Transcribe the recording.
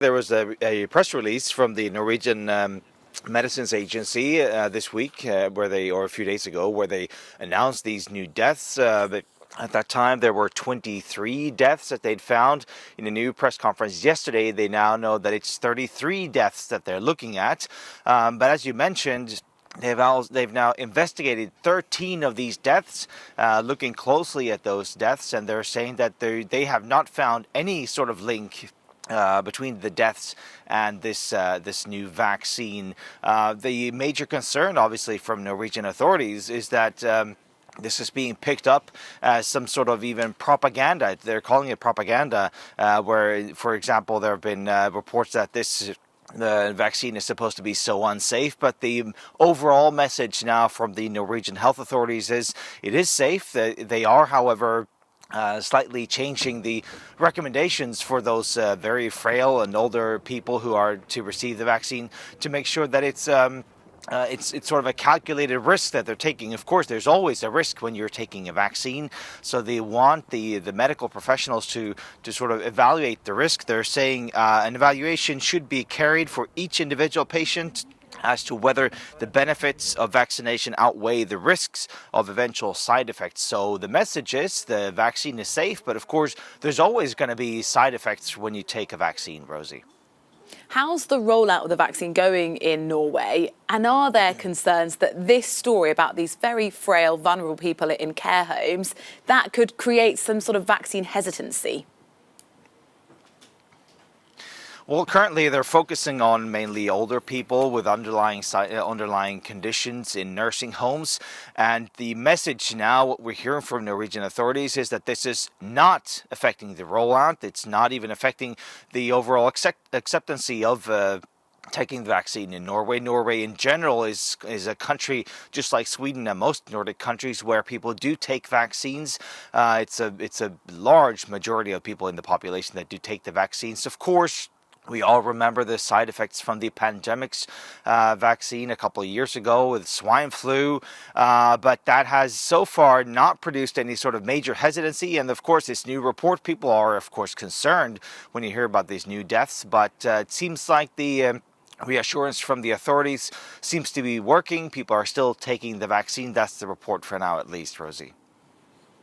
There was a press release from the Norwegian Medicines Agency this week, or a few days ago, where they announced these new deaths. But at that time, there were 23 deaths that they'd found. In a new press conference yesterday, they now know that it's 33 deaths that they're looking at. But as you mentioned, they've now investigated 13 of these deaths, looking closely at those deaths, and they're saying that they have not found any sort of link between the deaths and this new vaccine. The major concern, obviously, from Norwegian authorities is that this is being picked up as some sort of even propaganda. They're calling it propaganda, where, for example, there have been reports that the vaccine is supposed to be so unsafe, but the overall message now from the Norwegian health authorities is it is safe. They are, however, slightly changing the recommendations for those very frail and older people who are to receive the vaccine to make sure that it's sort of a calculated risk that they're taking. Of course, there's always a risk when you're taking a vaccine, so they want the medical professionals to sort of evaluate the risk. They're saying an evaluation should be carried for each individual patient as to whether the benefits of vaccination outweigh the risks of eventual side effects. So the message is the vaccine is safe, but of course there's always going to be side effects when you take a vaccine, Rosie. How's the rollout of the vaccine going in Norway? And are there concerns that this story about these very frail, vulnerable people in care homes, that could create some sort of vaccine hesitancy? Well, currently they're focusing on mainly older people with underlying conditions in nursing homes. And the message now, what we're hearing from Norwegian authorities, is that this is not affecting the rollout. It's not even affecting the overall acceptance of taking the vaccine in Norway. Norway in general is a country just like Sweden and most Nordic countries where people do take vaccines. It's a large majority of people in the population that do take the vaccines. Of course, we all remember the side effects from the pandemic's vaccine a couple of years ago with swine flu, but that has so far not produced any sort of major hesitancy. And of course, this new report, people are of course concerned when you hear about these new deaths, but it seems like the reassurance from the authorities seems to be working. People are still taking the vaccine. That's the report for now, at least, Rosie.